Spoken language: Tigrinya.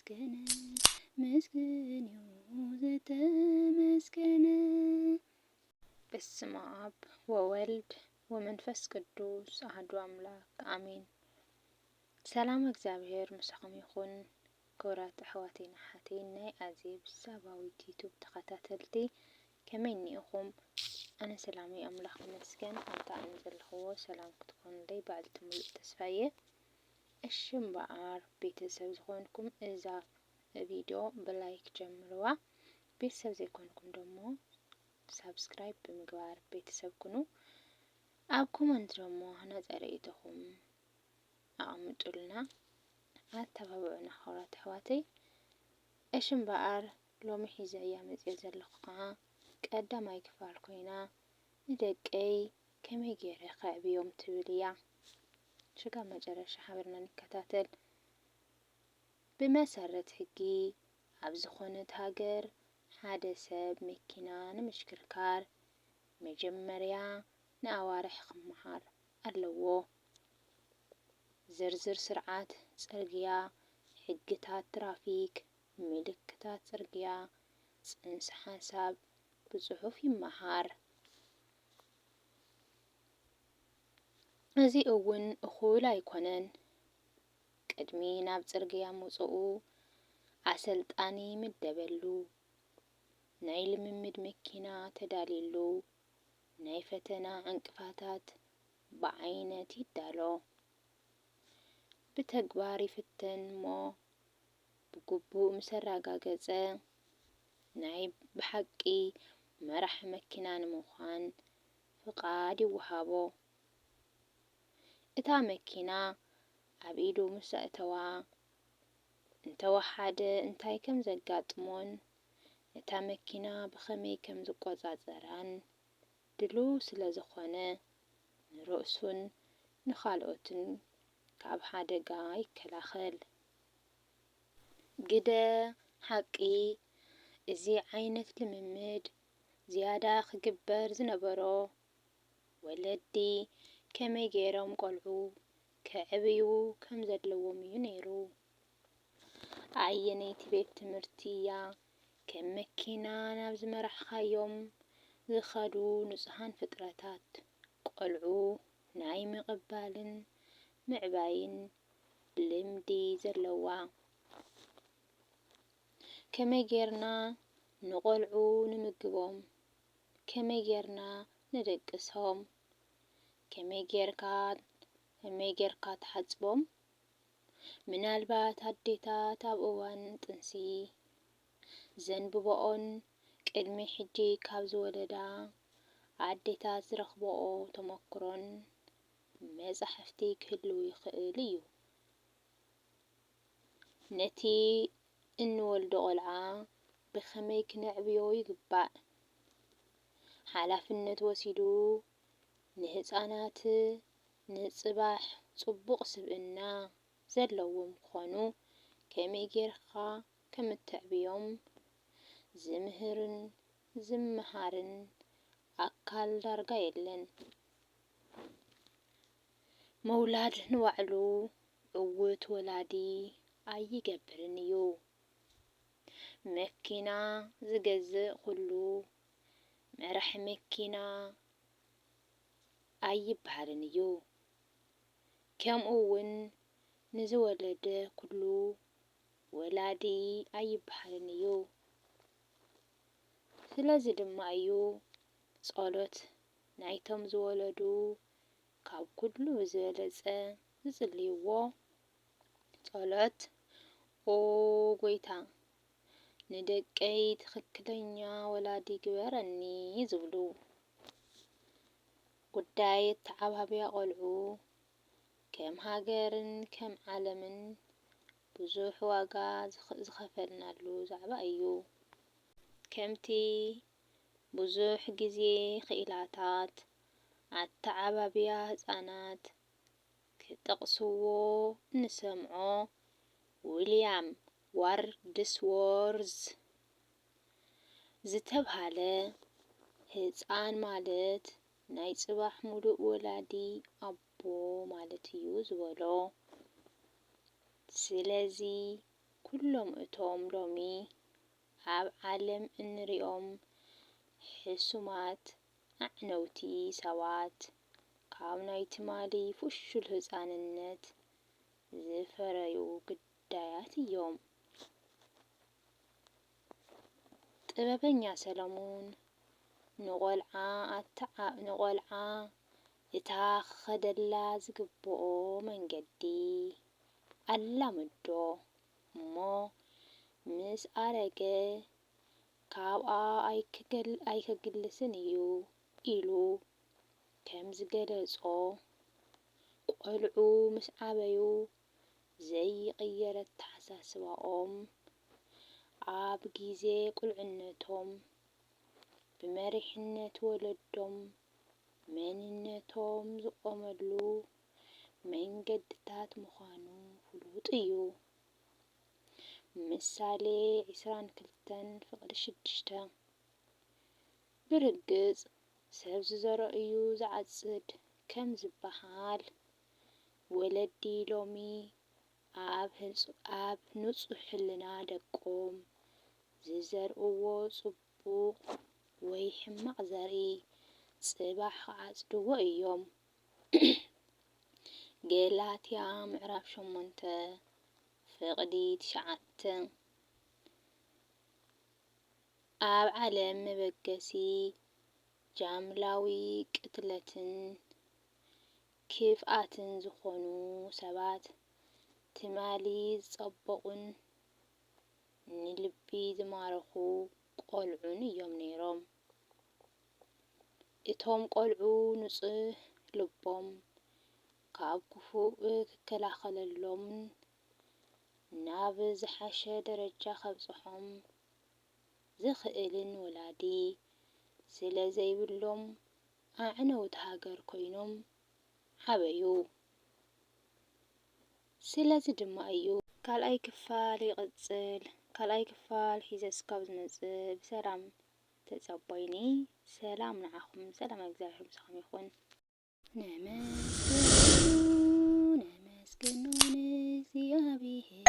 ተመስገነ ምስግን ዘተመስገነ። በስመ አብ ወወልድ ወመንፈስ ቅዱስ አሐዱ አምላክ አሜን። ሰላም እግዚአብሔር ምስኹም ይኹን። ክቡራት ኣሕዋተይን ኣሓተይን ናይ ኣዜብ ሳባዊት ዩቱብ ተኸታተልቲ ከመይ እኒኢኹም? ኣነ ሰላመይ ኣምላኽ ይመስገን። ኣብታ ኣነ ዘለኽዎ ሰላም ክትኮኑለይ ባዕልቲ ሙሉእ ተስፋ እየ። እሺ እምበኣር ቤተሰብ ዝኾንኩም እዛ ቪድዮ ብላይክ ጀምርዋ። ቤተሰብ ዘይኮንኩም ደሞ ሳብስክራይብ ብምግባር ቤተሰብ ኩኑ። ኣብ ኮመንት ደሞ ነፀሪኢትኹም ኣቕምጡልና ኣተባብዑና ክቡራት ኣሕዋተይ። እሺ እምበኣር ሎሚ ሒዘያ መፅአ ዘለኹ ከዓ ቀዳማይ ክፋል ኮይና ንደቀይ ከመይ ገይረ ከዕብዮም ትብል እያ። ሽጋብ መጨረሻ ሓበርና ንከታተል። ብመሰረት ሕጊ ኣብ ዝኾነት ሃገር ሓደ ሰብ መኪና ንምሽክርካር መጀመርያ ንኣዋርሕ ክመሃር ኣለዎ። ዝርዝር ስርዓት ፅርግያ፣ ሕግታት ትራፊክ፣ ምልክታት ፅርግያ፣ ፅንሰ ሓሳብ ብፅሑፍ ይመሃር። እዚ እውን እኹል ኣይኮነን። ቅድሚ ናብ ፅርግያ ምውፅኡ ኣሰልጣኒ ይምደበሉ፣ ናይ ልምምድ መኪና ተዳልየሉ፣ ናይ ፈተና ዕንቅፋታት ብዓይነት ይዳሎ፣ ብተግባር ይፍተን እሞ ብግቡእ ምስ ኣረጋገፀ ናይ ብሓቂ መራሒ መኪና ንምዃን ፍቓድ ይወሃቦ። እታ መኪና ኣብ ኢዱ ምስ ኣእተዋ እንተወሓደ እንታይ ከም ዘጋጥሞን እታ መኪና ብኸመይ ከም ዝቆፃፀራን ድሉው ስለ ዝኾነ ንርእሱን ንኻልኦትን ካብ ሓደጋ ይከላኸል። ግደ ሓቂ እዚ ዓይነት ልምምድ ዝያዳ ክግበር ዝነበሮ ወለዲ ከመይ ገይሮም ቆልዑ ከዕብዩ ከም ዘለዎም እዩ ነይሩ። ኣየነይቲ ቤት ትምህርቲ እያ ከም መኪና ናብ ዝመራሕኻዮም ዝኸዱ ንጹሃን ፍጥረታት ቆልዑ ናይ ምቕባልን ምዕባይን ልምዲ ዘለዋ? ከመይ ጌርና ንቆልዑ ንምግቦም? ከመይ ጌርና ንደቅሶም? ከመይ ጌርካ ትሓጽቦም? ምናልባት ኣዴታት ኣብ እዋን ጥንሲ ዘንብብኦን ቅድሚ ሕጂ ካብ ዝወለዳ ኣዴታት ዝረኽብኦ ተመክሮን መጻሕፍቲ ክህልው ይኽእል እዩ። ነቲ እንወልዶ ቆልዓ ብኸመይ ክነዕብዮ ይግባእ? ሓላፍነት ወሲዱ ንህፃናት ንፅባሕ ጽቡቕ ስብዕና ዘለዎም ክኾኑ ከመይ ጌርካ ከም እተዕብዮም ዝምህርን ዝመሃርን ኣካል ዳርጋ የለን። መውላድ ንባዕሉ ዕውት ወላዲ ኣይገብርን እዩ። መኪና ዝገዝእ ኩሉ መራሒ መኪና ኣይበሃልን እዩ። ከምኡ እውን ንዝወለደ ኩሉ ወላዲ ኣይበሃልን እዩ። ስለዚ ድማ እዩ ጸሎት ናይቶም ዝወለዱ ካብ ኩሉ ብዝበለጸ ዝጽልይዎ ጸሎት ኦ ጎይታ ንደቀይ ትኽክለኛ ወላዲ ግበረኒ ዝብሉ። ጉዳይ እተዓባብያ ቆልዑ ከም ሃገርን ከም ዓለምን ብዙሕ ዋጋ ዝኸፈልናሉ ዛዕባ እዩ። ከምቲ ብዙሕ ግዜ ክኢላታት ኣተዓባብያ ህፃናት ክጠቕስዎ እንሰምዖ ዊልያም ዋርድስወርዝ ዝተብሃለ ህፃን ማለት ናይ ጽባሕ ሙሉእ ወላዲ ኣቦ ማለት እዩ ዝበሎ። ስለዚ ኩሎም እቶም ሎሚ ኣብ ዓለም እንሪኦም ሕሱማት ኣዕነውቲ ሰባት ካብ ናይ ትማሊ ፍሹል ህፃንነት ዝፈረዩ ግዳያት እዮም። ጥበበኛ ሰሎሞን ንቆልዓ እታ ክኸደላ ዝግብኦ መንገዲ ኣላመዶ እሞ ምስ ኣረገ ካብኣ ኣይከግልስን እዩ ኢሉ ከም ዝገለጾ ቆልዑ ምስ ዓበዩ ዘይቕየር ኣተሓሳስባኦም ኣብ ግዜ ቁልዕነቶም ብመሪሕነት ወለዶም መንነቶም ዝቖመሉ መንገድታት ምዃኑ ፍሉጥ እዩ። ምሳሌ 22:6 ብርግጽ ሰብ ዝዘርኦ ዝዓጽድ ከም ዝበሃል ወለዲ ሎሚ ኣብ ንጹህ ሕሊና ደቆም ዝዘርእዎ ጽቡቕ ወይ ሕማቕ ዘርኢ ጽባሕ ክዓጽድዎ እዮም። ገላትያ 8:9 ኣብ ዓለም መበገሲ ጃምላዊ ቅትለትን ክፍኣትን ዝኾኑ ሰባት ትማሊ ዝጸበቑን ንልቢ ዝማርኹ ቆልዑን እዮም ነይሮም። እቶም ቆልዑ ንጹህ ልቦም ካብ ክፉእ ክከላኸለሎምን ናብ ዝሓሸ ደረጃ ከብጽሖም ዝኽእልን ወላዲ ስለ ዘይብሎም ኣዕነውቲ ሃገር ኮይኖም ዓበዩ። ስለዚ ድማ እዩ ካልኣይ ክፋል ይቕጽል። ካልኣይ ክፋል ሒዘ እስካብ ዝመጽእ ብሰላም ተጸበይኒ። ሰላም ንዓኹም፣ ሰላም እግዚአብሔር ምስኹም ይኹን። ነመስግኑ ነመስግኑ እግዚአብሔር